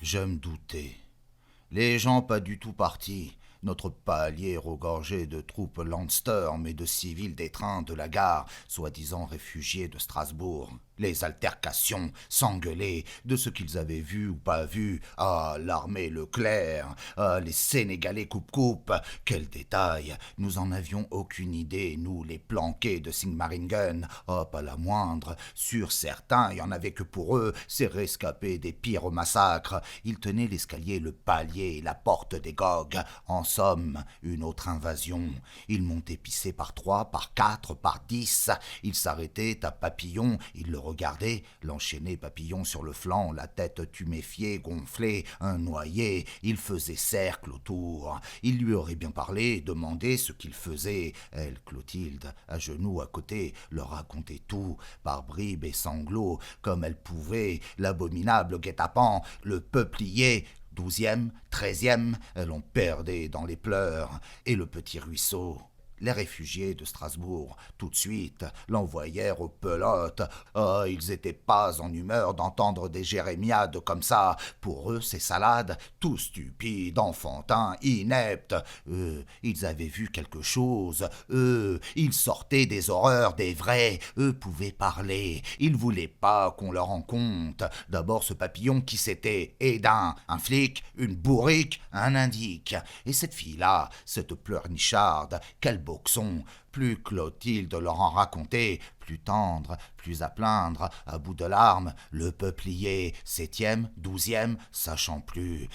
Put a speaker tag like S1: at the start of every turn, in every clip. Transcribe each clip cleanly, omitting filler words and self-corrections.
S1: Je me doutais. Les gens pas du tout partis. Notre palier regorgeait de troupes Landsturm et de civils des trains de la gare, soi-disant réfugiés de Strasbourg. Les altercations s'engueulaient de ce qu'ils avaient vu ou pas vu. Ah, l'armée Leclerc, ah, les Sénégalais coupe-coupe. Quel détail. Nous en avions aucune idée, nous, les planqués de Sigmaringen. Ah, pas la moindre. Sur certains, il y en avait que pour eux, ces rescapés des pires massacres. Ils tenaient l'escalier, le palier, la porte des Gogues. En somme, une autre invasion. Ils montaient pissés par 3, par 4, par 10. Ils s'arrêtaient à Papillon, ils le regardaient, l'enchaîné Papillon sur le flanc, la tête tuméfiée, gonflée, un noyé. Il faisait cercle autour. Il lui aurait bien parlé, demandé ce qu'il faisait. Elle, Clotilde, à genoux à côté, leur racontait tout, par bribes et sanglots, comme elle pouvait, l'abominable guet-apens, le peuplier, 12e, 13e, elle en perdait dans les pleurs, et le petit ruisseau. Les réfugiés de Strasbourg, tout de suite, l'envoyèrent aux pelotes. Oh, ils étaient pas en humeur d'entendre des jérémiades comme ça. Pour eux, ces salades, tout stupides, enfantins, ineptes. Eux, ils avaient vu quelque chose. Eux, ils sortaient des horreurs, des vrais. Eux pouvaient parler. Ils voulaient pas qu'on leur en compte. D'abord, ce papillon qui c'était Hédin, un flic, une bourrique, un indique. Et cette fille-là, cette pleurnicharde, quel boxon. Plus Clotilde leur en racontait, plus tendre, plus à plaindre, à bout de larmes, le peuplier, 7e, 12e, sachant plus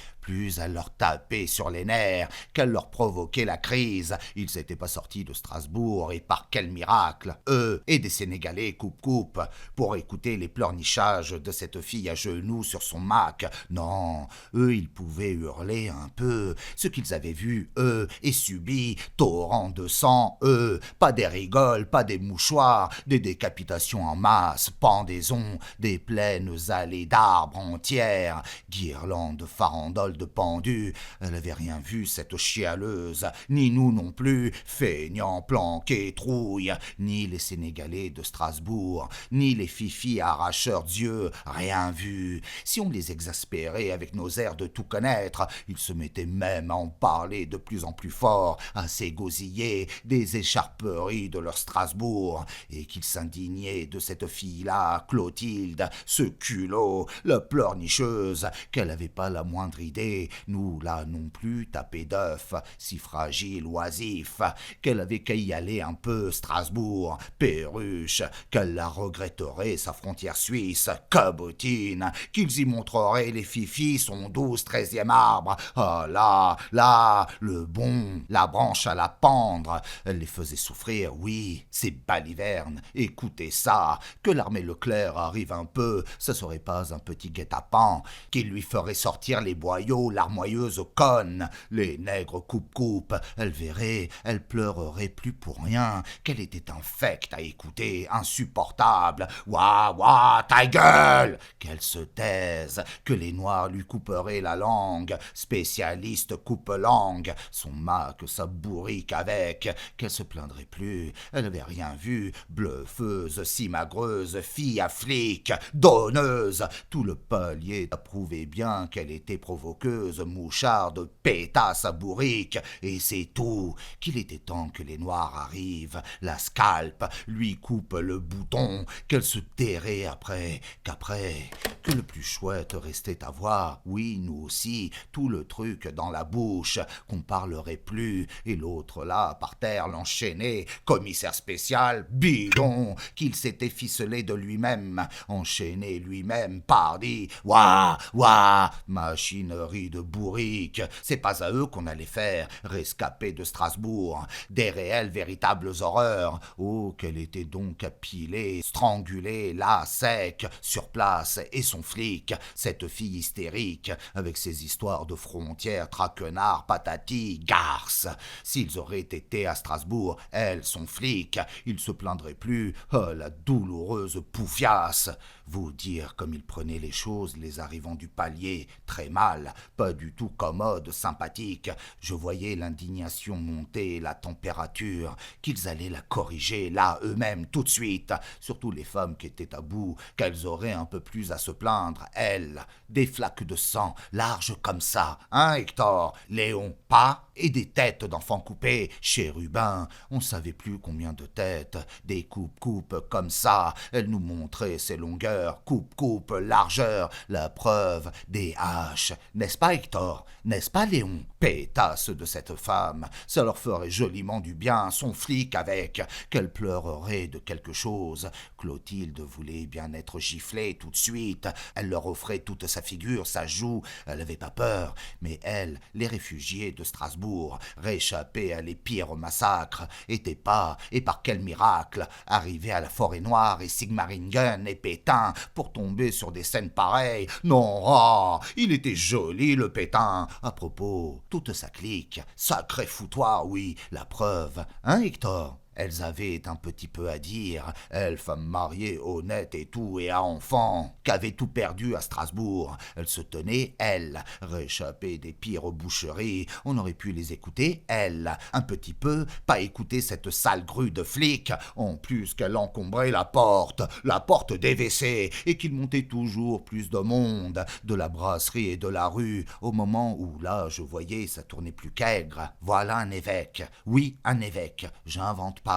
S1: à leur taper sur les nerfs, qu'elle leur provoquait la crise. Ils n'étaient pas sortis de Strasbourg, et par quel miracle, eux et des Sénégalais coupe-coupe, pour écouter les pleurnichages de cette fille à genoux sur son mac. Non, eux, ils pouvaient hurler un peu, ce qu'ils avaient vu, eux, et subi, torrent de sang, eux, pas des rigoles, pas des mouchoirs, des décapitations en masse, pendaisons, des pleines allées d'arbres entières, guirlandes, farandoles de pendus. Elle avait rien vu, cette chialeuse, ni nous non plus, feignants, planqués, trouilles, ni les Sénégalais de Strasbourg, ni les fifis arracheurs d'yeux, rien vu. Si on les exaspérait avec nos airs de tout connaître, ils se mettaient même à en parler de plus en plus fort, à s'égosiller des écharperies de leur Strasbourg, et qu'ils s'indignaient de cette fille-là, Clotilde, ce culot, la pleurnicheuse, qu'elle n'avait pas la moindre idée, nous là non plus, tapés d'œufs, si fragile, oisif, qu'elle avait qu'à y aller un peu, Strasbourg, perruche, qu'elle la regretterait, sa frontière suisse, cabotine, qu'ils y montreraient les fifis, son 12e, 13e arbre, ah là, le bon, la branche à la pendre, elle les faisait souffrir, oui, ces balivernes, écoutez ça, que l'armée Leclerc arrive un peu, ce serait pas un petit guet-apens qui lui ferait sortir les boyaux, larmoyeuses connes, les nègres coupe-coupe, elle verrait, elle pleurerait plus pour rien, qu'elle était infecte à écouter, insupportable, ouah, ta gueule, qu'elle se taise, que les noirs lui couperaient la langue, spécialiste coupe-langue, son mac, sa bourrique avec, qu'elle se plaindrait plus, elle n'avait rien vu, bluffeuse, simagreuse, fille à flic, donneuse, tout le palier approuvait bien qu'elle était provoqueuse, moucharde, pétasse à bourrique, et c'est tout, qu'il était temps que les noirs arrivent, la scalpe, lui coupe le bouton, qu'elle se tairait après, que le plus chouette restait à voir, oui, nous aussi, tout le truc dans la bouche, qu'on parlerait plus, et l'autre là, par terre, l'enchaîné, commissaire spécial, bidon, qu'il s'était ficelé de lui-même, enchaîné lui-même, pardi, ouah, machinerie de bourrique, c'est pas à eux qu'on allait faire, rescapés de Strasbourg, des réelles véritables horreurs, oh, qu'elle était donc pilée, strangulée, là, sec, sur place, et son flic, cette fille hystérique, avec ses histoires de frontières, traquenards, patati, garce. S'ils auraient été à Strasbourg, elle, son flic, il se plaindrait plus, oh, la douloureuse poufiasse. Vous dire comme ils prenaient les choses, les arrivants du palier, très mal, pas du tout commode, sympathique. Je voyais l'indignation monter, la température, qu'ils allaient la corriger, là, eux-mêmes, tout de suite, surtout les femmes qui étaient à bout, qu'elles auraient un peu plus à se plaindre, elle, des flaques de sang, larges comme ça, hein, Hector, Léon, pas, et des têtes d'enfants coupées, chérubins, on savait plus combien de têtes, des coupes comme ça, elle nous montrait ses longueurs, coupe, largeur, la preuve, des haches, n'est-ce pas Hector, n'est-ce pas Léon? Pétasse de cette femme, ça leur ferait joliment du bien, son flic avec, qu'elle pleurerait de quelque chose. Clotilde voulait bien être giflée tout de suite, elle leur offrait toute sa figure, sa joue, elle n'avait pas peur, mais elle, les réfugiés de Strasbourg, réchappés à les pires massacres, étaient pas, et par quel miracle, arrivés à la Forêt-Noire et Sigmaringen et Pétain pour tomber sur des scènes pareilles. Non, oh, il était joli le Pétain. À propos, toute sa clique, sacré foutoir, oui, la preuve, hein Hector? Elles avaient un petit peu à dire, elles, femmes mariées, honnêtes et tout, et à enfants, qu'avaient tout perdu à Strasbourg. Elles se tenaient, elles, réchappées des pires boucheries. On aurait pu les écouter, elles, un petit peu, pas écouter cette sale grue de flics, en plus qu'elle encombrait la porte des WC, et qu'il montait toujours plus de monde, de la brasserie et de la rue, au moment où, là, je voyais, ça tournait plus qu'aigre. Voilà un évêque, oui, un évêque, j'invente pas,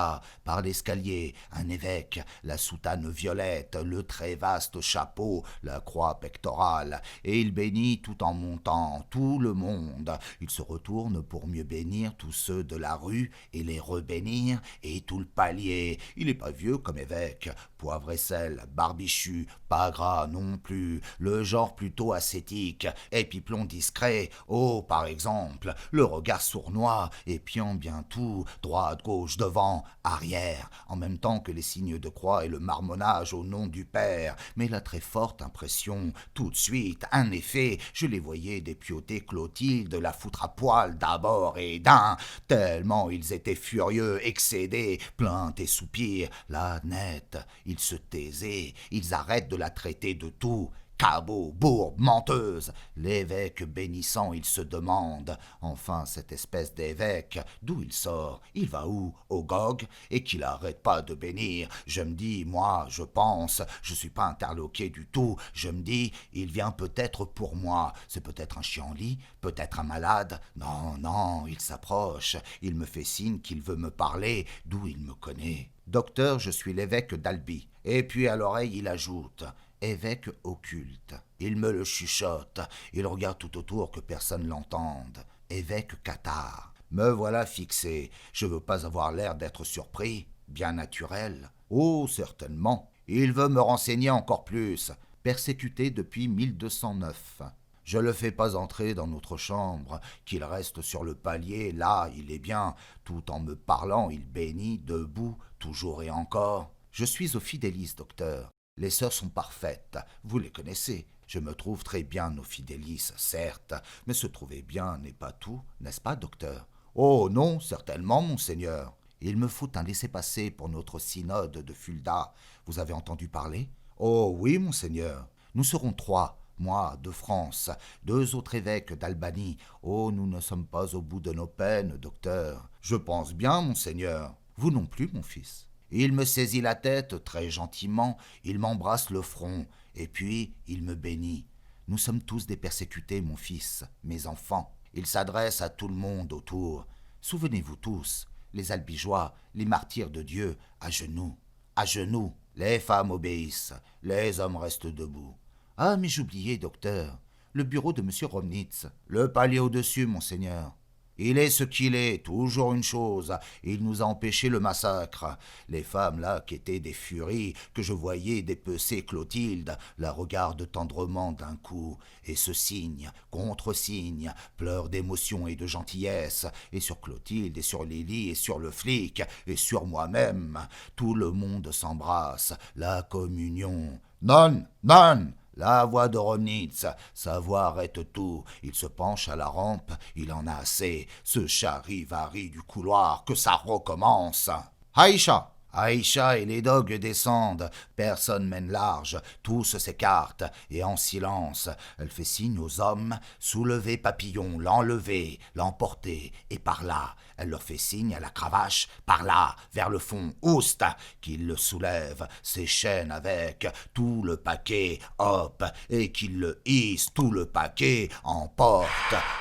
S1: par l'escalier, un évêque, la soutane violette, le très vaste chapeau, la croix pectorale, et il bénit tout en montant, tout le monde. Il se retourne pour mieux bénir tous ceux de la rue et les rebénir, et tout le palier. Il est pas vieux comme évêque, poivre et sel, barbichu, pas gras non plus, le genre plutôt ascétique, épiplon discret, oh, par exemple, le regard sournois, épiant bien tout, droite, gauche, devant, arrière, en même temps que les signes de croix et le marmonnage au nom du Père, mais la très forte impression, tout de suite, un effet, je les voyais dépioter Clotilde, la foutre à poil d'abord et d'un, tellement ils étaient furieux, excédés, plaintes et soupirs, là, net, ils se taisaient, ils arrêtent de la traiter de tout, cabot, bourbe, menteuse. L'évêque bénissant, il se demande, enfin cette espèce d'évêque, d'où il sort, il va où, au Gog, et qu'il arrête pas de bénir. Je me dis, moi, je pense, je suis pas interloqué du tout, je me dis, il vient peut-être pour moi, c'est peut-être un chienlit, peut-être un malade, non, il s'approche, il me fait signe qu'il veut me parler, d'où il me connaît. Docteur, je suis l'évêque d'Albi. Et puis à l'oreille, il ajoute, évêque occulte. Il me le chuchote, il regarde tout autour que personne l'entende. Évêque cathare. Me voilà fixé, je veux pas avoir l'air d'être surpris, bien naturel. Oh, certainement. Il veut me renseigner encore plus. Persécuté depuis 1209. Je le fais pas entrer dans notre chambre, qu'il reste sur le palier, là, il est bien, tout en me parlant, il bénit, debout, toujours et encore. Je suis au Fidélis, docteur. Les sœurs sont parfaites, vous les connaissez. Je me trouve très bien au Fidélis, certes, mais se trouver bien n'est pas tout, n'est-ce pas, docteur? Oh non, certainement, monseigneur. Il me faut un laissez-passer pour notre synode de Fulda. Vous avez entendu parler? Oh oui, monseigneur. Nous serons 3, moi de France, 2 autres évêques d'Albanie. Oh, nous ne sommes pas au bout de nos peines, docteur. Je pense bien, monseigneur. Vous non plus, mon fils. Il me saisit la tête très gentiment, il m'embrasse le front, et puis il me bénit. Nous sommes tous des persécutés, mon fils, mes enfants. Il s'adresse à tout le monde autour. Souvenez-vous tous, les albigeois, les martyrs de Dieu, à genoux, à genoux. Les femmes obéissent, les hommes restent debout. Ah, mais j'oubliais, docteur, le bureau de M. Romnitz. Le palier au-dessus, monseigneur. Il est ce qu'il est, toujours une chose, il nous a empêché le massacre. Les femmes là, qui étaient des furies, que je voyais dépecer Clotilde, la regardent tendrement d'un coup, et se signe, contre-signe, pleurent d'émotion et de gentillesse, et sur Clotilde, et sur Lily, et sur le flic, et sur moi-même, tout le monde s'embrasse, la communion. Non, non! La voix de Romnitz, sa voix arrête tout. Il se penche à la rampe, il en a assez. Ce charivari du couloir, que ça recommence. Aïcha, Aïcha et les dogues descendent, personne mène large, tous s'écartent, et en silence, elle fait signe aux hommes, soulevez papillon, l'enlever, l'emporter, et par là, elle leur fait signe à la cravache, par là, vers le fond, oust, qu'il le soulève, ses chaînes avec, tout le paquet, hop, et qu'il le hisse, tout le paquet, emporte.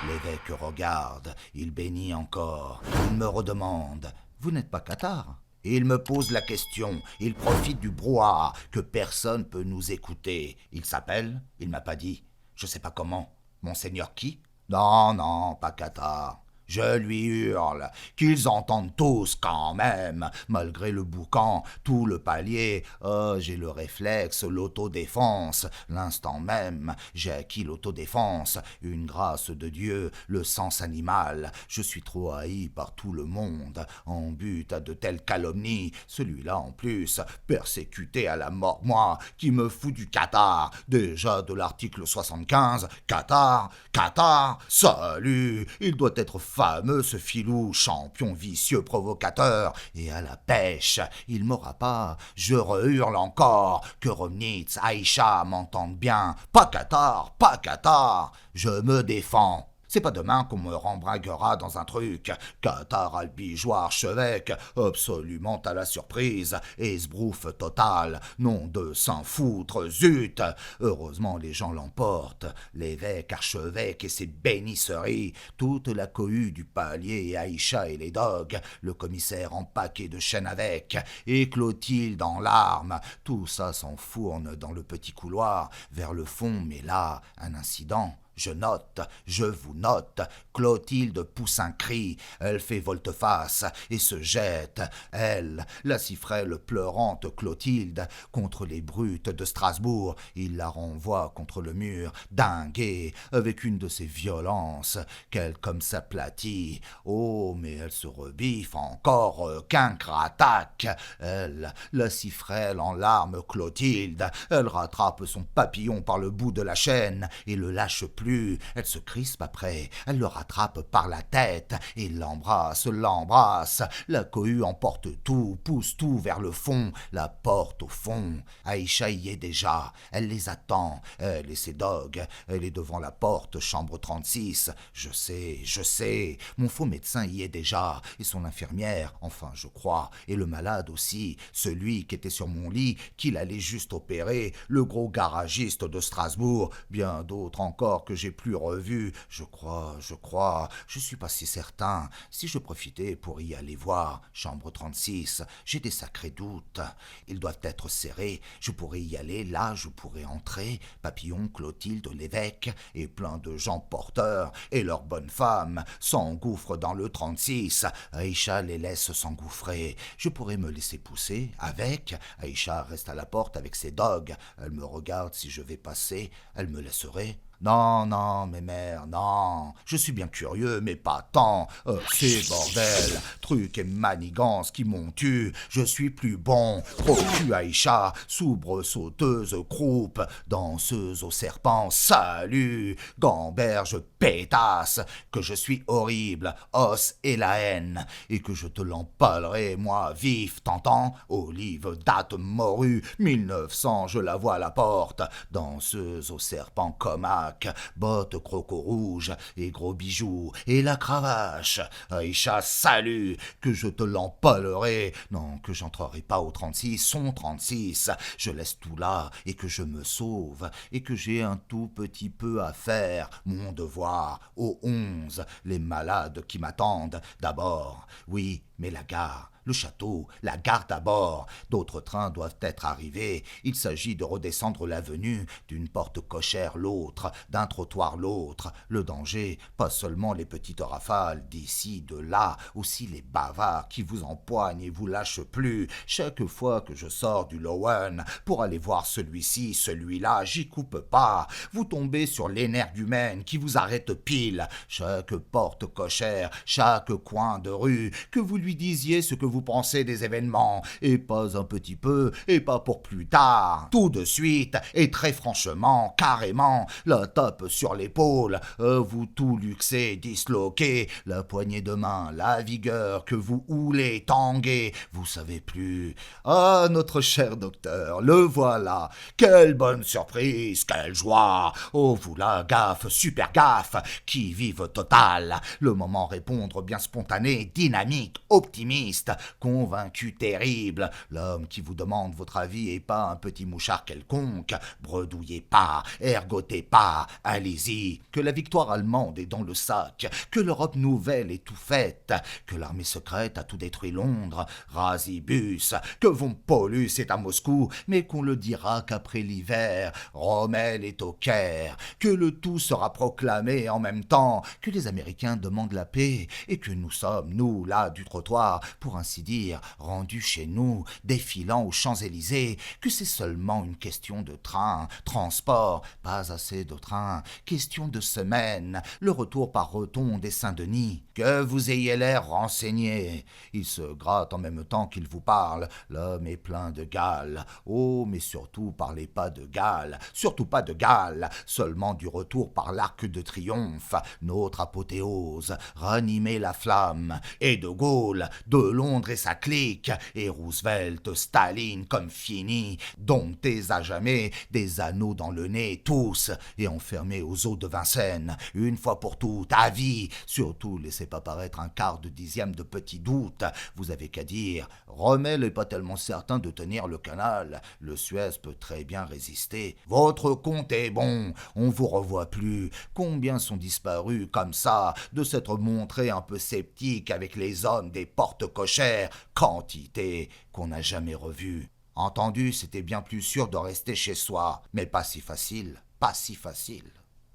S1: L'évêque regarde, il bénit encore, il me redemande, vous n'êtes pas cathare ? Il me pose la question, il profite du brouhaha, que personne peut nous écouter. Il s'appelle, il m'a pas dit, je sais pas comment. Monseigneur qui? Non, non, pas cathare. Je lui hurle, qu'ils entendent tous quand même, malgré le boucan, tout le palier. Oh, j'ai le réflexe, l'autodéfense. L'instant même, j'ai acquis l'autodéfense, une grâce de Dieu, le sens animal. Je suis trop haï par tout le monde, en but à de telles calomnies. Celui-là en plus, persécuté à la mort, moi, qui me fous du cathare. Déjà de l'article 75, cathare, salut, il doit être fameux ce filou, champion vicieux provocateur, et à la pêche, il m'aura pas, je rehurle encore, que Romnitz, Aïcha m'entendent bien, pas cathare, je me défends. C'est pas demain qu'on me rembringuera dans un truc. Cathare albigeois archevêque, absolument à la surprise, esbrouf total, nom de Saint-Foutre, zut. Heureusement les gens l'emportent, l'évêque, archevêque et ses bénisseries, toute la cohue du palier et Aïcha et les dogues, le commissaire en paquet de chaînes avec, et Clotilde en larmes, tout ça s'enfourne dans le petit couloir, vers le fond, mais là, un incident. Je vous note, Clotilde pousse un cri, elle fait volte-face et se jette, elle, la si frêle pleurante Clotilde, contre les brutes de Strasbourg, il la renvoie contre le mur, dinguée, avec une de ces violences, qu'elle comme s'aplatit, oh, mais elle se rebiffe encore, qu'incre-attaque, elle, la si frêle en larmes Clotilde, elle rattrape son papillon par le bout de la chaîne et le lâche plus. Elle se crispe après, elle le rattrape par la tête et l'embrasse, la cohue emporte tout, pousse tout vers le fond, la porte au fond. Aïcha y est déjà, elle les attend, elle et ses dogues, elle est devant la porte, chambre 36. Je sais, mon faux médecin y est déjà, et son infirmière, enfin je crois, et le malade aussi, celui qui était sur mon lit, qu'il allait juste opérer, le gros garagiste de Strasbourg, bien d'autres encore que j'ai plus revus, je crois, je suis pas si certain, si je profitais pour y aller voir, chambre 36, j'ai des sacrés doutes, ils doivent être serrés, je pourrais y aller, là je pourrais entrer, Papillon, Clotilde, l'évêque, et plein de gens porteurs, et leurs bonnes femmes, s'engouffrent dans le 36, Aïcha les laisse s'engouffrer, je pourrais me laisser pousser, avec, Aïcha reste à la porte avec ses dogues, elle me regarde si je vais passer, elle me laisserait. Non, non, mes mères, non. Je suis bien curieux, mais pas tant. C'est bordel, trucs et manigances qui m'ont tué. Je suis plus bon. Crocu Aïcha, soubre sauteuse croupe, danseuse au serpent, salut. Gamberge pétasse, que je suis horrible, os et la haine, et que je te l'empalerai, moi, vif, t'entends? Olive, date morue, 1900, je la vois à la porte, danseuse au serpent comaque, bottes croco rouges et gros bijoux, et la cravache. Aïcha, salut, que je te l'empalerai. Non, que j'entrerai pas au 36, son 36. Je laisse tout là, et que je me sauve, et que j'ai un tout petit peu à faire, mon devoir, au 11, les malades qui m'attendent, d'abord. Oui, mais la gare, le château, la gare d'abord. D'autres trains doivent être arrivés. Il s'agit de redescendre l'avenue, d'une porte cochère l'autre, d'un trottoir l'autre. Le danger, pas seulement les petites rafales d'ici, de là, aussi les bavards qui vous empoignent et vous lâchent plus. Chaque fois que je sors du Lowen pour aller voir celui-ci, celui-là, j'y coupe pas. Vous tombez sur l'énergumène qui vous arrête pile. Chaque porte cochère, chaque coin de rue, que vous lui disiez ce que vous vous pensez des événements, et pas un petit peu, et pas pour plus tard. Tout de suite, et très franchement, carrément, la tape sur l'épaule, vous tout luxez, disloquez, la poignée de main, la vigueur que vous houlez, tanguez, vous savez plus. Ah, notre cher docteur, le voilà. Quelle bonne surprise, quelle joie. Oh, vous la gaffe, super gaffe, qui vive total. Le moment répondre bien spontané, dynamique, optimiste, convaincu terrible. L'homme qui vous demande votre avis et pas un petit mouchard quelconque. Bredouillez pas, ergotez pas, allez-y. Que la victoire allemande est dans le sac, que l'Europe nouvelle est tout faite, que l'armée secrète a tout détruit Londres, Rasibus, que von Paulus est à Moscou, mais qu'on le dira qu'après l'hiver, Rommel est au Caire, que le tout sera proclamé en même temps, que les Américains demandent la paix, et que nous sommes, nous, là, du trottoir, pour ainsi dire, rendus chez nous, défilant aux Champs-Élysées, que c'est seulement une question de train, transport, pas assez de train, question de semaine, le retour par Rotonde et Saint-Denis, que vous ayez l'air renseigné. Il se gratte en même temps qu'il vous parle, l'homme est plein de gale. Oh, mais surtout parlez pas de gale, surtout pas de gale, seulement du retour par l'Arc de Triomphe, notre apothéose, ranimer la flamme, et de Gaulle, de Londres et sa clique, et Roosevelt, Staline comme fini, domptés à jamais, des anneaux dans le nez, tous, et enfermés aux eaux de Vincennes, une fois pour toutes, à vie, surtout laissez pas paraître un quart de dixième de petit doute, vous avez qu'à dire, Rommel n'est pas tellement certain de tenir le canal, le Suez peut très bien résister, votre compte est bon, on vous revoit plus, combien sont disparus comme ça, de s'être montrés un peu sceptiques avec les hommes des portes cochères, quantité qu'on n'a jamais revue. Entendu, c'était bien plus sûr de rester chez soi, mais pas si facile, pas si facile.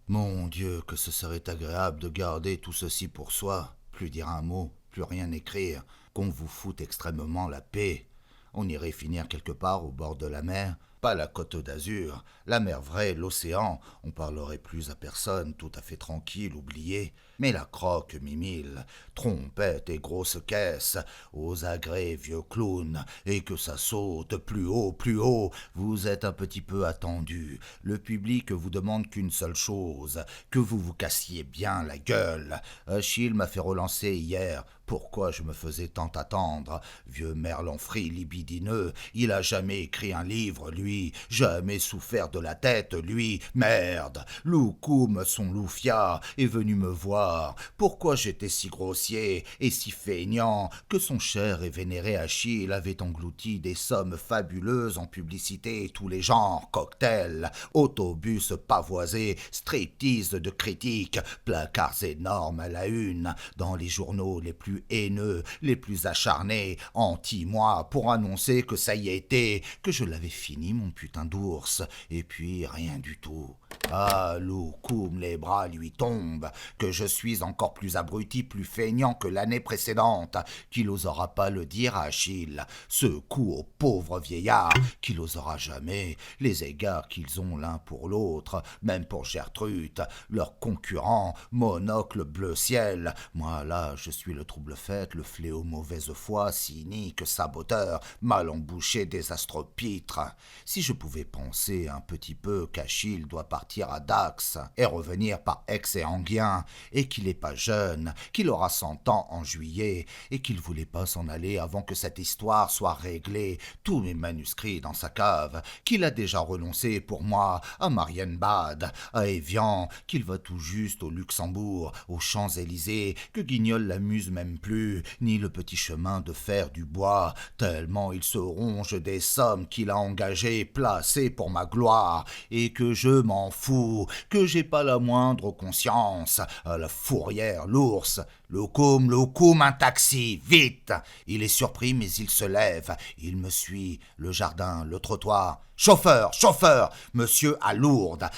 S1: Mon Dieu, que ce serait agréable de garder tout ceci pour soi, plus dire un mot, plus rien écrire, qu'on vous foute extrêmement la paix. On irait finir quelque part au bord de la mer, pas la Côte d'Azur, la mer vraie, l'océan, on parlerait plus à personne, tout à fait tranquille, oublié. Mais la croque, mimile, trompette et grosse caisse, aux agrès, vieux clown, et que ça saute plus haut, vous êtes un petit peu attendu. Le public vous demande qu'une seule chose, que vous vous cassiez bien la gueule. Achille m'a fait relancer hier. Pourquoi je me faisais tant attendre? Vieux merlan frit libidineux, il a jamais écrit un livre, lui, jamais souffert de la tête, lui, merde. Loukoum, son loufia, est venu me voir. Pourquoi j'étais si grossier et si feignant que son cher et vénéré Achille avait englouti des sommes fabuleuses en publicité tous les genres, cocktails, autobus pavoisés, striptease de critiques, placards énormes à la une, dans les journaux les plus haineux, les plus acharnés, anti-moi, pour annoncer que ça y était, que je l'avais fini mon putain d'ours, et puis rien du tout. Ah, Loukoum, les bras lui tombent, que je suis encore plus abruti, plus feignant que l'année précédente, qu'il osera pas le dire à Achille, ce coup au pauvre vieillard, qu'il osera jamais, les égards qu'ils ont l'un pour l'autre, même pour Gertrude, leur concurrent, monocle bleu ciel, moi là, je suis le trouble-fête, le fléau mauvaise foi, cynique, saboteur, mal embouché, désastreux pitre. Si je pouvais penser un petit peu qu'Achille doit partir à Dax et revenir par Aix et Enghien, et qu'il n'est pas jeune, qu'il aura 100 ans en juillet, et qu'il voulait pas s'en aller avant que cette histoire soit réglée, tous mes manuscrits dans sa cave, qu'il a déjà renoncé pour moi à Marienbad, à Évian, qu'il va tout juste au Luxembourg, aux Champs-Élysées, que Guignol l'amuse même plus, ni le petit chemin de fer du bois, tellement il se ronge des sommes qu'il a engagées, placées pour ma gloire, et que je m'en fous, que j'ai pas la moindre conscience, à la fourrière, l'ours, Loukoum, un taxi, vite! Il est surpris, mais il se lève, il me suit, le jardin, le trottoir. Chauffeur, monsieur à Lourdes,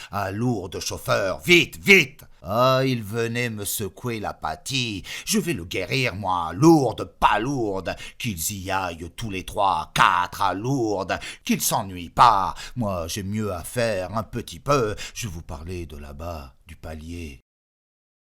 S1: chauffeur, vite, vite! Ah, il venait me secouer l'apathie. Je vais le guérir, moi, Lourdes, pas Lourdes. Qu'ils y aillent tous les 3, 4 à Lourdes. Qu'ils s'ennuient pas. Moi, j'ai mieux à faire, un petit peu. Je vous parlais de là-bas, du palier.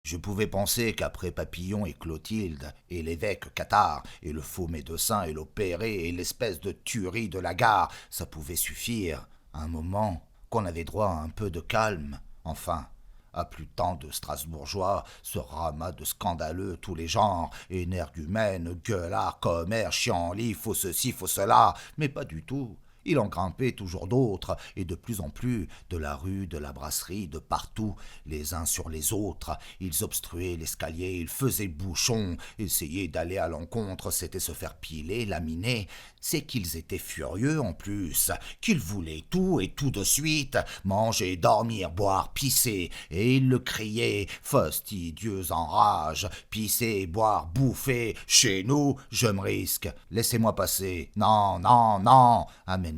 S1: Je pouvais penser qu'après Papillon et Clotilde, et l'évêque Cathare, et le faux médecin et l'opéré, et l'espèce de tuerie de la gare, ça pouvait suffire. Un moment, qu'on avait droit à un peu de calme. Enfin, à plus tant de Strasbourgeois, ce ramas de scandaleux tous les genres, énergumènes, gueulards, commères, chienlits, faux ceci, faux cela, mais pas du tout. Il en grimpait toujours d'autres, et de plus en plus, de la rue, de la brasserie, de partout, les uns sur les autres. Ils obstruaient l'escalier, ils faisaient bouchon. Essayer d'aller à l'encontre, c'était se faire piler, laminer. C'est qu'ils étaient furieux en plus, qu'ils voulaient tout et tout de suite, manger, dormir, boire, pisser, et ils le criaient, fastidieux en rage, pisser, boire, bouffer, chez nous, je me risque. Laissez-moi passer. Non, non, non. Amène-moi.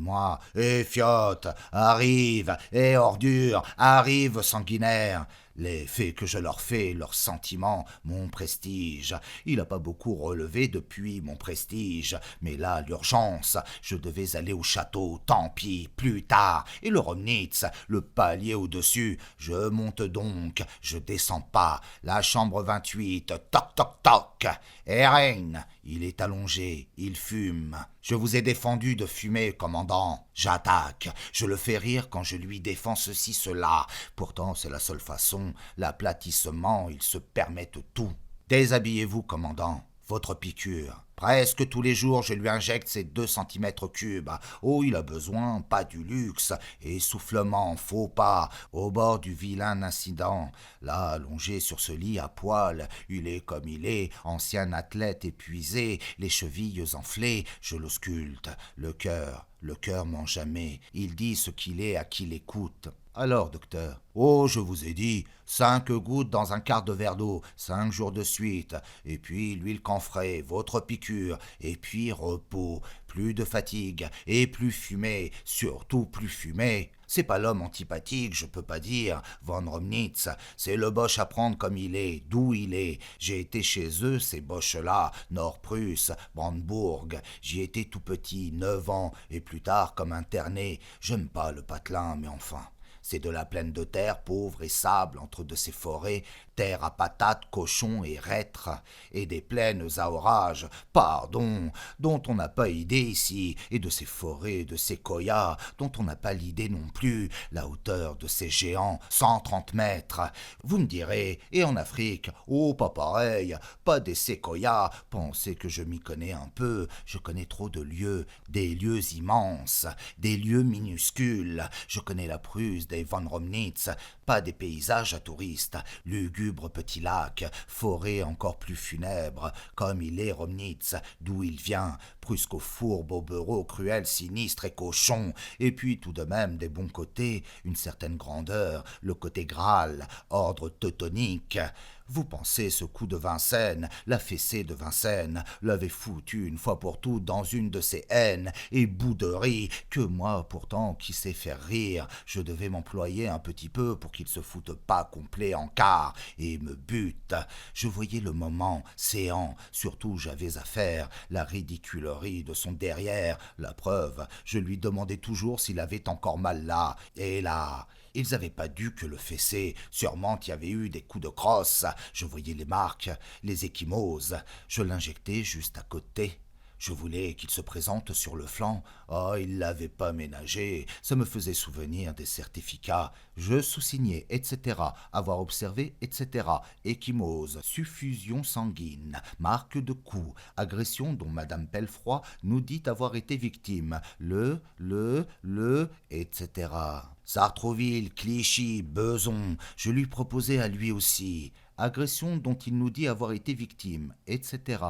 S1: Et fiotte, arrive. Et ordure, arrive sanguinaire. Les faits que je leur fais, leurs sentiments, mon prestige. Il n'a pas beaucoup relevé depuis mon prestige, mais là, l'urgence, je devais aller au château, tant pis, plus tard. Et le Romnitz, le palier au-dessus, je monte donc, je descends pas. La chambre 28, toc toc toc. Eren, il est allongé, il fume. Je vous ai défendu de fumer, commandant. J'attaque. Je le fais rire quand je lui défends ceci, cela. Pourtant, c'est la seule façon. L'aplatissement, ils se permettent tout. Déshabillez-vous, commandant. Votre piqûre. Presque tous les jours, je lui injecte ses 2 cm3. Oh, il a besoin, pas du luxe. Essoufflement, faux pas, au bord du vilain incident. Là, allongé sur ce lit à poil, il est comme il est, ancien athlète épuisé, les chevilles enflées, je l'ausculte. Le cœur ment jamais. Il dit ce qu'il est à qui l'écoute. Alors, docteur? Oh, je vous ai dit, 5 gouttes dans un quart de verre d'eau, 5 jours de suite, et puis l'huile camphrée, votre piqûre, et puis repos, plus de fatigue, et plus fumé, surtout plus fumé. C'est pas l'homme antipathique, je peux pas dire, von Romnitz, c'est le Boche à prendre comme il est, d'où il est. J'ai été chez eux, ces Boches-là, Nord-Prusse, Brandebourg, j'y étais tout petit, 9 ans, et plus tard comme interné. J'aime pas le patelin, mais enfin. C'est de la plaine de terre pauvre et sable entre de ces forêts, terre à patates, cochons et reîtres, et des plaines à orages, pardon, dont on n'a pas idée ici, et de ces forêts, de ces koyas, dont on n'a pas l'idée non plus, la hauteur de ces géants, 130 mètres. Vous me direz, et en Afrique, oh, pas pareil, pas des séquoias, pensez que je m'y connais un peu, je connais trop de lieux, des lieux immenses, des lieux minuscules, je connais la Prusse des von Romnitz, pas des paysages à touristes, lugubres petits lacs, forêts encore plus funèbres, comme il est Romnitz, d'où il vient, Prusco fourbe, au bureau cruel, sinistre et cochon, et puis tout de même des bons côtés, une certaine grandeur, le côté Graal, ordre teutonique. Vous pensez ce coup de Vincennes, la fessée de Vincennes, l'avait foutu une fois pour toutes dans une de ses haines et bouderies, que moi pourtant qui sais faire rire, je devais m'employer un petit peu pour qu'il se foute pas complet en quart et me bute. Je voyais le moment, séant, surtout j'avais à faire, la ridiculerie de son derrière, la preuve, je lui demandais toujours s'il avait encore mal là, et là. Ils avaient pas dû que le fesser, sûrement il y avait eu des coups de crosse, je voyais les marques, les ecchymoses, je l'injectais juste à côté. Je voulais qu'il se présente sur le flanc. Oh, il l'avait pas ménagé. Ça me faisait souvenir des certificats. Je sous-signais, etc. Avoir observé, etc. Ecchymose, suffusion sanguine, marque de coup, agression dont Madame Pelfroy nous dit avoir été victime. Etc. Sartrouville, Clichy, Beson, je lui proposais à lui aussi. Agression dont il nous dit avoir été victime, etc.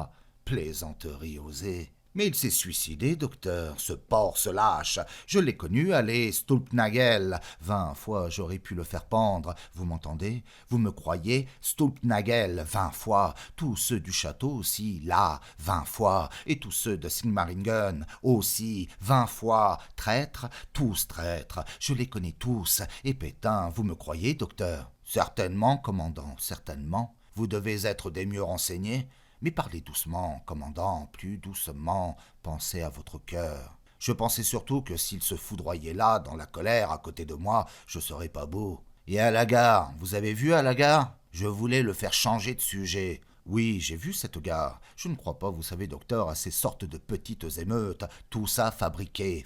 S1: Plaisanterie osée. Mais il s'est suicidé, docteur, ce porc, ce lâche. Je l'ai connu, allez, Stulpnagel. 20 fois j'aurais pu le faire pendre, vous m'entendez? Vous me croyez? Stulpnagel, 20 fois. Tous ceux du château aussi, là, 20 fois. Et tous ceux de Sigmaringen aussi, 20 fois. Traîtres, tous traîtres. Je les connais tous. Et Pétain, vous me croyez, docteur? Certainement, commandant, certainement. Vous devez être des mieux renseignés. Mais parlez doucement, commandant, plus doucement, pensez à votre cœur. Je pensais surtout que s'il se foudroyait là, dans la colère, à côté de moi, je serais pas beau. Et à la gare, vous avez vu à la gare? Je voulais le faire changer de sujet. Oui, j'ai vu cette gare. Je ne crois pas, vous savez, docteur, à ces sortes de petites émeutes. Tout ça fabriqué.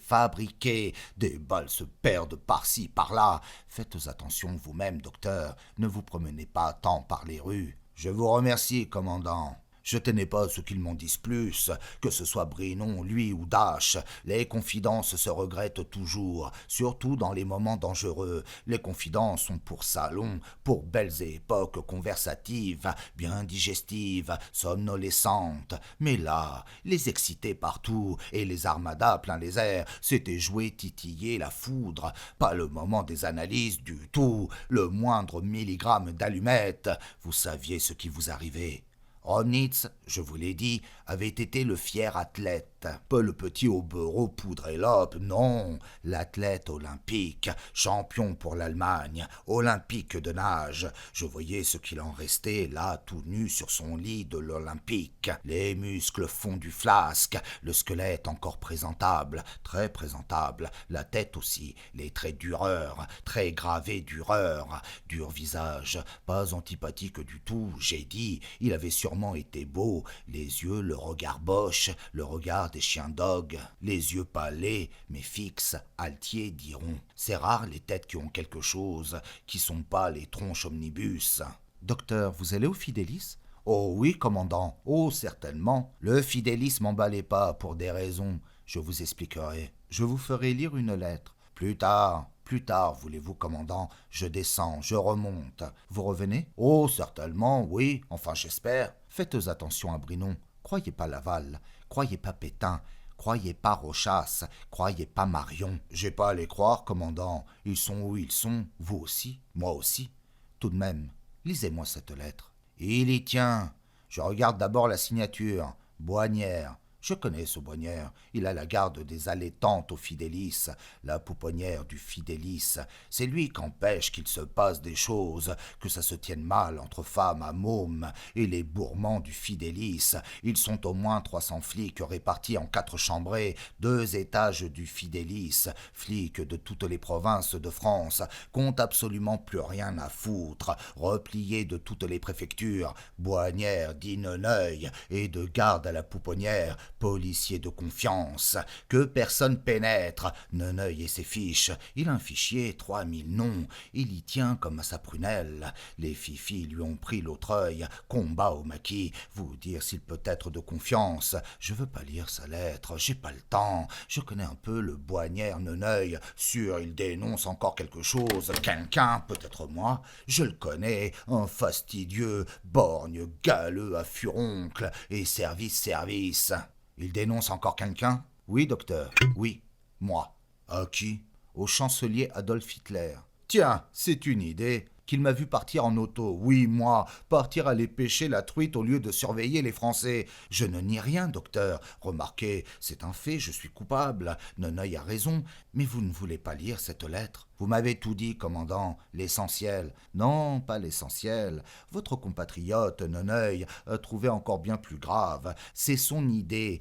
S1: Des balles se perdent par-ci, par-là. Faites attention vous-même, docteur. Ne vous promenez pas tant par les rues. Je vous remercie, commandant. Je tenais pas à ce qu'ils m'en disent plus, que ce soit Brinon, lui ou Dash. Les confidences se regrettent toujours, surtout dans les moments dangereux. Les confidences sont pour salons, pour belles époques conversatives, bien digestives, somnolescentes. Mais là, les excités partout et les armadas plein les airs, c'était jouer, titiller la foudre. Pas le moment des analyses du tout, le moindre milligramme d'allumette. Vous saviez ce qui vous arrivait. Romnitz, je vous l'ai dit, avait été le fier athlète. Pas le petit au beurre au poudre et l'op, non, l'athlète olympique, champion pour l'Allemagne, olympique de nage. Je voyais ce qu'il en restait là, tout nu sur son lit de l'olympique. Les muscles fondus flasque, le squelette encore présentable, très présentable, la tête aussi, les traits d'hureur, très gravés d'hureur, dur visage, pas antipathique du tout, j'ai dit, il avait sûrement été beau, les yeux, le regard boche, le regard des chiens dogues, les yeux palais, mais fixes, altiers, diront. C'est rare les têtes qui ont quelque chose, qui sont pas les tronches omnibus. Docteur, vous allez au Fidélis? Oh oui, commandant, oh certainement. Le Fidélis m'emballait pas pour des raisons, je vous expliquerai. Je vous ferai lire une lettre. Plus tard, voulez-vous, commandant, je descends, je remonte. Vous revenez? Oh, certainement, oui, enfin j'espère. Faites attention à Brinon. Croyez pas Laval, croyez pas Pétain, croyez pas Rochas, croyez pas Marion. J'ai pas à les croire, commandant. Ils sont où ils sont, vous aussi, moi aussi. Tout de même, lisez-moi cette lettre. Il y tient. Je regarde d'abord la signature. Boignère. Je connais ce Boignère. Il a la garde des allaitantes au Fidélis, la pouponnière du Fidélis. C'est lui qu'empêche qu'il se passe des choses, que ça se tienne mal entre femmes à mômes et les bourrements du Fidélis. Ils sont au moins 300 flics répartis en 4 chambrées, 2 étages du Fidélis, flics de toutes les provinces de France, qu'ont absolument plus rien à foutre, repliés de toutes les préfectures, Boignère dit Neneuil et de garde à la pouponnière, policier de confiance, que personne pénètre, Neneuil et ses fiches, il a un fichier, 3000 noms, il y tient comme à sa prunelle, les fifis lui ont pris l'autre œil, combat au maquis, vous dire s'il peut être de confiance, je veux pas lire sa lettre, j'ai pas le temps, je connais un peu le Boignère Neneuil, sûr il dénonce encore quelque chose, quelqu'un, peut-être moi, je le connais, un fastidieux, borgne, galeux à furoncle, et service. Il dénonce encore quelqu'un? Oui, docteur, oui, moi. À qui? Au chancelier Adolf Hitler. Tiens, c'est une idée. Qu'il m'a vu partir en auto. Oui, moi, partir aller pêcher la truite au lieu de surveiller les Français. Je ne nie rien, docteur. Remarquez, c'est un fait, je suis coupable. Neneuil a raison, mais vous ne voulez pas lire cette lettre. Vous m'avez tout dit, commandant, l'essentiel. Non, pas l'essentiel. Votre compatriote, Neneuil, a trouvé encore bien plus grave. C'est son idée,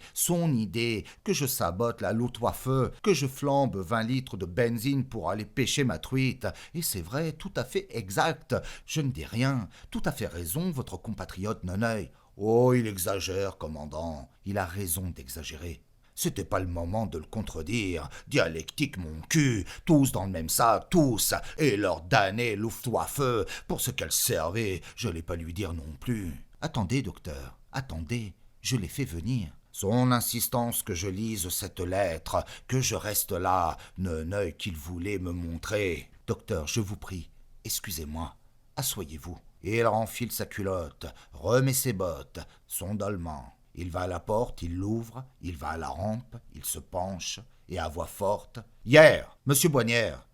S1: que je sabote la loutre à feu, que je flambe 20 litres de benzine pour aller pêcher ma truite. Et c'est vrai, tout à fait exact. Je ne dis rien. Tout à fait raison, votre compatriote Neneuil. Oh, il exagère, commandant. Il a raison d'exagérer. C'était pas le moment de le contredire. Dialectique, mon cul. Tous dans le même sac, tous. Et leur damnée Luftwaffe, pour ce qu'elle servait, je l'ai pas lui dire non plus. Attendez, docteur, attendez. Je l'ai fait venir. Son insistance que je lise cette lettre, que je reste là, Neneuil qu'il voulait me montrer. Docteur, je vous prie, excusez-moi. Asseyez-vous. Et il renfile sa culotte, remet ses bottes, son dolman. Il va à la porte, il l'ouvre, il va à la rampe, il se penche, et à voix forte. « Hier, Monsieur Boignère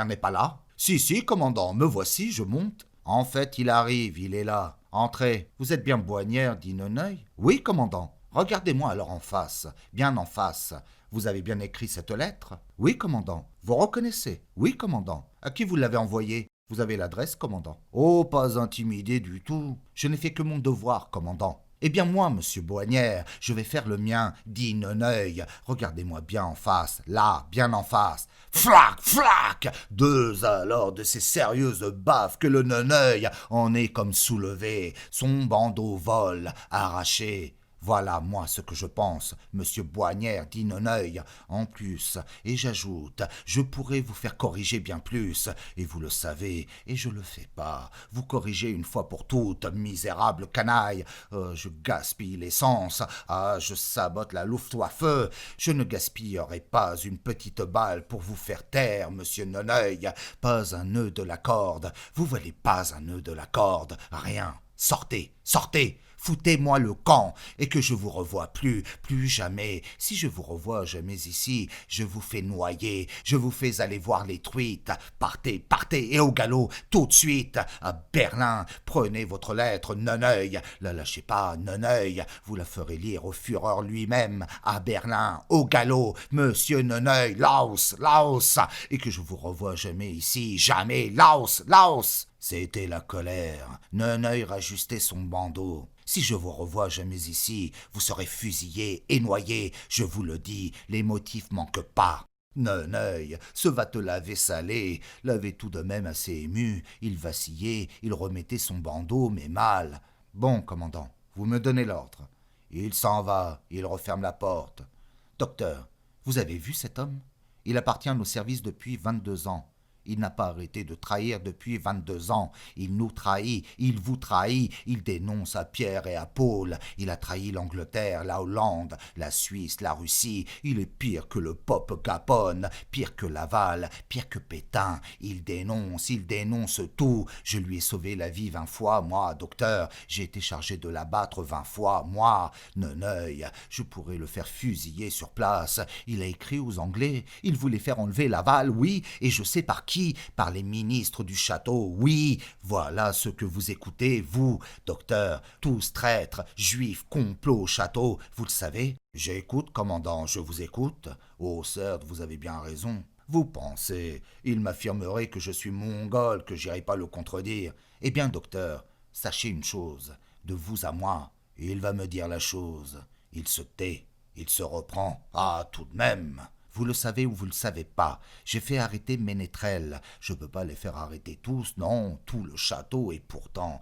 S1: n'est pas là ?»« Si, commandant, me voici, je monte. »« En fait, il arrive, il est là. Entrez. Vous êtes bien Boignère, dit Neneuil. »« Oui, commandant. Regardez-moi alors en face, bien en face. Vous avez bien écrit cette lettre ?»« Oui, commandant. Vous reconnaissez ?»« Oui, commandant. À qui vous l'avez envoyée ?»« Vous avez l'adresse, commandant. »« Oh, pas intimidé du tout. Je n'ai fait que mon devoir, commandant. » Eh bien moi, monsieur Boignère, je vais faire le mien, dit Neneuil. Regardez-moi bien en face, là, bien en face. Flac, flac. Deux alors de ces sérieuses baffes que le Neneuil en est comme soulevé. Son bandeau vole, arraché. Voilà, moi, ce que je pense, monsieur Boignère, dit Neneuil. En plus, et j'ajoute, je pourrais vous faire corriger bien plus, et vous le savez, et je le fais pas. Vous corrigez une fois pour toutes, misérable canaille. Je gaspille l'essence, je sabote la Luftwaffe. Je ne gaspillerai pas une petite balle pour vous faire taire, monsieur Neneuil. Pas un nœud de la corde. Vous valez pas un nœud de la corde. Rien. Sortez, sortez. Foutez-moi le camp, et que je vous revoie plus, plus jamais. Si je vous revois jamais ici, je vous fais noyer, je vous fais aller voir les truites. Partez, partez, et au galop, tout de suite, à Berlin. Prenez votre lettre, Neneuil. La lâchez pas, Neneuil. Vous la ferez lire au Führer lui-même, à Berlin, au galop. Monsieur Neneuil, Laos, Laos. Et que je vous revoie jamais ici, jamais, Laos, Laos. C'était la colère. Neneuil rajustait son bandeau. Si je vous revois jamais ici, vous serez fusillé et noyé, je vous le dis, les motifs manquent pas. Neneuil se vatela salé, l'avait tout de même assez ému, il vacillait, il remettait son bandeau, mais mal. Bon, commandant, vous me donnez l'ordre. Il s'en va, il referme la porte. Docteur, vous avez vu cet homme? Il appartient au service depuis 22 ans. Il n'a pas arrêté de trahir depuis 22 ans. Il nous trahit, il vous trahit, il dénonce à Pierre et à Paul. Il a trahi l'Angleterre, la Hollande, la Suisse, la Russie. Il est pire que le Pope Gapone, pire que Laval, pire que Pétain. Il dénonce tout. Je lui ai sauvé la vie 20 fois, moi, docteur. J'ai été chargé de l'abattre 20 fois, moi. Neneuil, je pourrais le faire fusiller sur place. Il a écrit aux Anglais. Il voulait faire enlever Laval, oui, et je sais par qui. Par les ministres du château, oui. Voilà ce que vous écoutez, vous, docteur, tous traîtres, juifs, complot au château, vous le savez. J'écoute, commandant, je vous écoute. Oh, certes, vous avez bien raison. Vous pensez, il m'affirmerait que je suis mongol, que j'irai pas le contredire. Eh bien, docteur, sachez une chose, de vous à moi, il va me dire la chose. Il se tait, il se reprend. Ah, tout de même. Vous le savez ou vous le savez pas. J'ai fait arrêter Ménétrel. Je peux pas les faire arrêter tous, non, tout le château, et pourtant,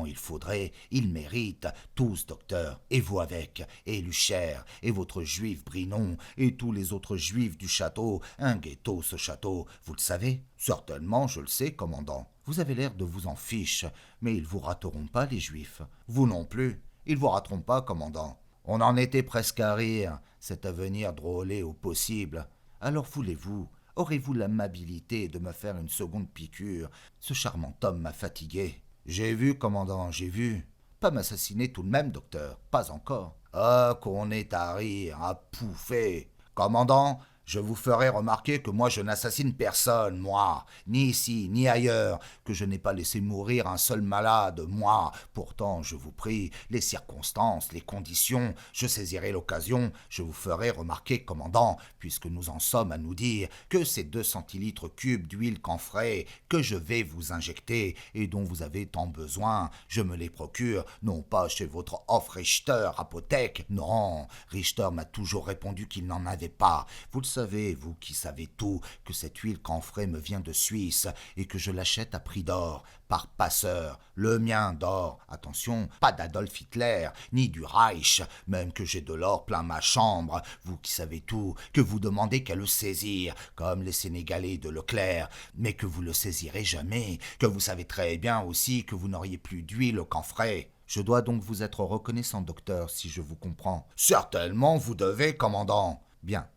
S1: il faudrait, ils méritent, tous, docteur, et vous avec, et Lucher, et votre juif Brinon, et tous les autres juifs du château, un ghetto, ce château, vous le savez? Certainement, je le sais, commandant. Vous avez l'air de vous en fiche, mais ils vous rateront pas, les juifs. Vous non plus. Ils vous rateront pas, commandant. On en était presque à rire, cet avenir drôlé au possible. Alors voulez-vous, aurez-vous l'amabilité de me faire une seconde piqûre? Ce charmant homme m'a fatigué. J'ai vu, commandant, j'ai vu. Pas m'assassiner tout de même, docteur, pas encore. Ah, qu'on est à rire, à pouffer. Commandant, je vous ferai remarquer que moi je n'assassine personne, moi, ni ici, ni ailleurs, que je n'ai pas laissé mourir un seul malade, moi. Pourtant, je vous prie, les circonstances, les conditions, je saisirai l'occasion, je vous ferai remarquer, commandant, puisque nous en sommes à nous dire, que ces 2 centilitres cubes d'huile camphrée que je vais vous injecter et dont vous avez tant besoin, je me les procure, non pas chez votre Hofrichter apothèque, non, Richter m'a toujours répondu qu'il n'en avait pas. Vous le savez, vous qui savez tout, que cette huile camphrée me vient de Suisse et que je l'achète à prix d'or, par passeur, le mien d'or. Attention, pas d'Adolf Hitler, ni du Reich, même que j'ai de l'or plein ma chambre. Vous qui savez tout, que vous demandez qu'à le saisir, comme les Sénégalais de Leclerc, mais que vous le saisirez jamais, que vous savez très bien aussi que vous n'auriez plus d'huile au camphrée. Je dois donc vous être reconnaissant, docteur, si je vous comprends. Certainement, vous devez, commandant. Bien.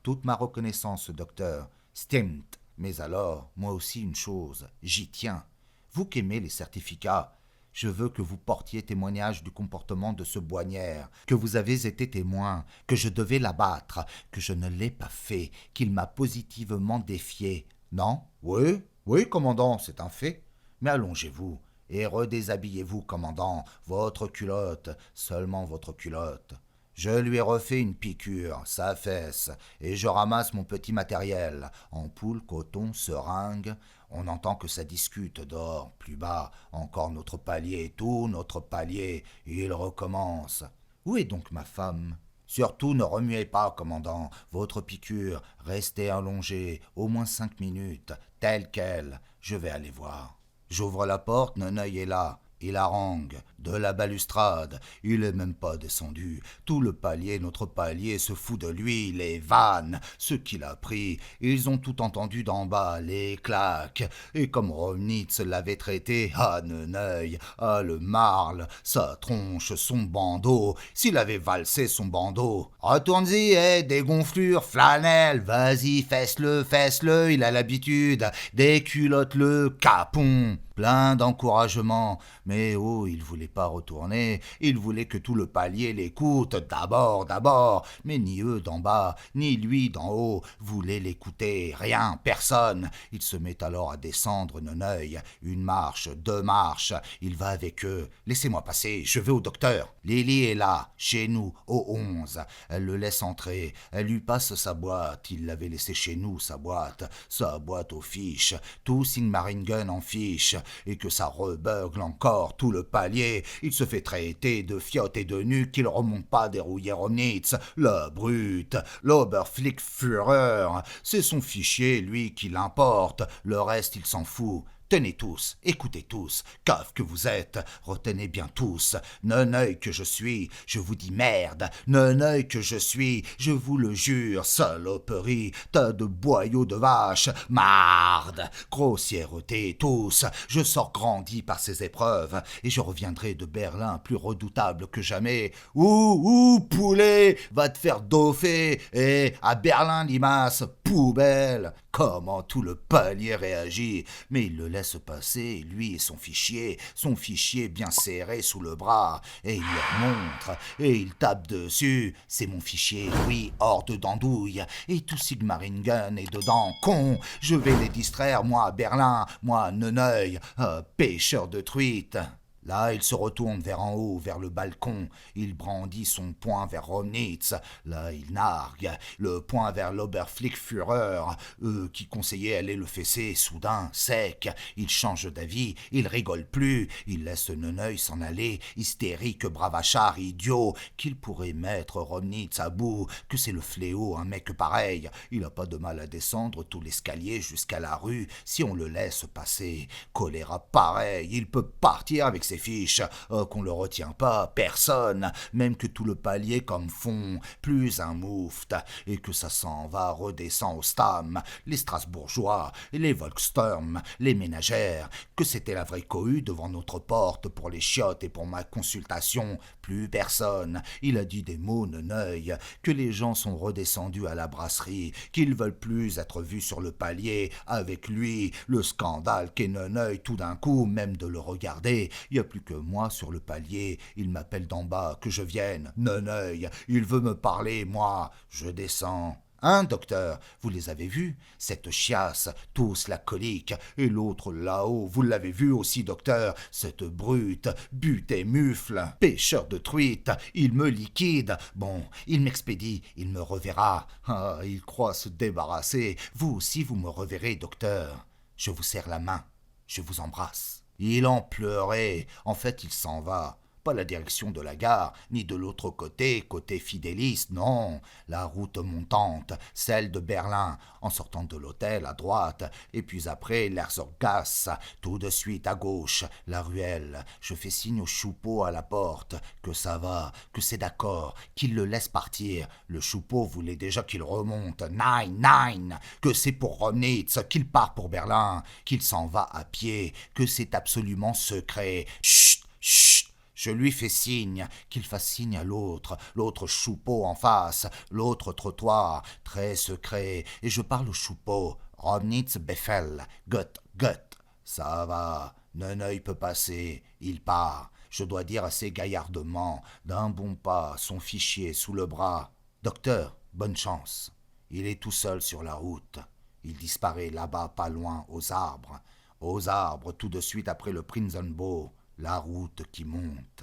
S1: Toute ma reconnaissance, docteur. Stimmt. Mais alors, moi aussi une chose, j'y tiens. Vous qui aimez les certificats, je veux que vous portiez témoignage du comportement de ce Boignère, que vous avez été témoin, que je devais l'abattre, que je ne l'ai pas fait, qu'il m'a positivement défié. Non? Oui, oui, commandant, c'est un fait. Mais allongez-vous et redéshabillez-vous, commandant, votre culotte, seulement votre culotte. Je lui ai refait une piqûre, sa fesse, et je ramasse mon petit matériel, ampoule, coton, seringue. On entend que ça discute dehors, plus bas, encore notre palier, tout notre palier, il recommence. Où est donc ma femme? Surtout ne remuez pas, commandant, votre piqûre, restez allongé, au moins 5 minutes, telle quelle, je vais aller voir. J'ouvre la porte, Neneuil est là. Il harangue, de la balustrade, il est même pas descendu. Tout le palier, notre palier, se fout de lui, les vannes, ce qu'il a pris. Ils ont tout entendu d'en bas, les claques. Et comme Romnitz l'avait traité, ah Neneuil, ah le marle, sa tronche, son bandeau, s'il avait valsé son bandeau. Retourne-y, dégonflure, flanelle, vas-y, fesse-le, il a l'habitude, déculotte-le, capon. Plein d'encouragement, mais oh, il voulait pas retourner, il voulait que tout le palier l'écoute, d'abord, mais ni eux d'en bas, ni lui d'en haut, voulaient l'écouter, rien, personne. Il se met alors à descendre Neneuil, 1 marche, 2 marches, il va avec eux, laissez-moi passer, je vais au docteur. Lily est là, chez nous, au 11, elle le laisse entrer, elle lui passe sa boîte, il l'avait laissé chez nous, sa boîte aux fiches, tout Sigmaringen en fiche, et que ça rebeugle encore tout le palier. Il se fait traiter de fiotte et de nuque qu'il remonte pas dérouiller Romnitz. Le brute, l'Oberflickführer, c'est son fichier, lui, qui l'importe. Le reste, il s'en fout. Tenez tous, écoutez tous, cave que vous êtes, retenez bien tous, Neneuil que je suis, je vous dis merde, Neneuil que je suis, je vous le jure, saloperie, tas de boyaux de vache, marde, grossièreté tous, je sors grandi par ces épreuves, et je reviendrai de Berlin plus redoutable que jamais. Ouh, poulet, va te faire dauffer, et à Berlin, limace, poubelle. Comment tout le palier réagit, mais il le laisse passer, lui et son fichier bien serré sous le bras, et il leur montre, et il tape dessus. C'est mon fichier, oui, hors de d'andouille, et tout Sigmaringen est dedans, con. Je vais les distraire, moi, à Berlin, moi, Neneuil, pêcheur de truites. Là, il se retourne vers en haut, vers le balcon. Il brandit son poing vers Romnitz. Là, il nargue. Le poing vers l'Oberflickführer. Eux qui conseillaient aller le fesser, soudain, sec. Il change d'avis. Il rigole plus. Il laisse Neneuil s'en aller, hystérique, bravachard, idiot. Qu'il pourrait mettre Romnitz à bout. Que c'est le fléau, un mec pareil. Il a pas de mal à descendre tout l'escalier jusqu'à la rue si on le laisse passer. Choléra pareil. Il peut partir avec ses fiches, qu'on le retient pas, personne, même que tout le palier comme fond, plus un moufte, et que ça s'en va, redescend au Stam, les Strasbourgeois, les Volkssturm, les ménagères, que c'était la vraie cohue devant notre porte pour les chiottes et pour ma consultation, plus personne. Il a dit des mots, Neneuil, que les gens sont redescendus à la brasserie, qu'ils veulent plus être vus sur le palier, avec lui, le scandale qu'est Neneuil tout d'un coup, même de le regarder, il y a plus que moi sur le palier, il m'appelle d'en bas, que je vienne. Neneuil, il veut me parler, moi, je descends. Hein, docteur, vous les avez vus, cette chiasse, tous la colique, et l'autre là-haut, vous l'avez vu aussi, docteur, cette brute, but et mufle, pêcheur de truites, il me liquide, bon, il m'expédie, il me reverra. Ah, il croit se débarrasser, vous aussi vous me reverrez, docteur. Je vous serre la main, je vous embrasse. Il en pleurait. En fait, il s'en va. Pas la direction de la gare, ni de l'autre côté, côté fidéliste, non. La route montante, celle de Berlin, en sortant de l'hôtel à droite, et puis après l'Herzoggasse, tout de suite à gauche, la ruelle. Je fais signe au choupeau à la porte, que ça va, que c'est d'accord, qu'il le laisse partir. Le choupeau voulait déjà qu'il remonte, nein, que c'est pour Romnitz, qu'il part pour Berlin, qu'il s'en va à pied, que c'est absolument secret. Chut. Je lui fais signe, qu'il fasse signe à l'autre choupeau en face, l'autre trottoir, très secret, et je parle au choupeau. Romnitz Befehl, Gott. Ça va, Neneuil peut passer, il part. Je dois dire assez gaillardement, d'un bon pas, son fichier sous le bras. Docteur, bonne chance. Il est tout seul sur la route. Il disparaît là-bas, pas loin, aux arbres, tout de suite après le Prinzenbau. La route qui monte.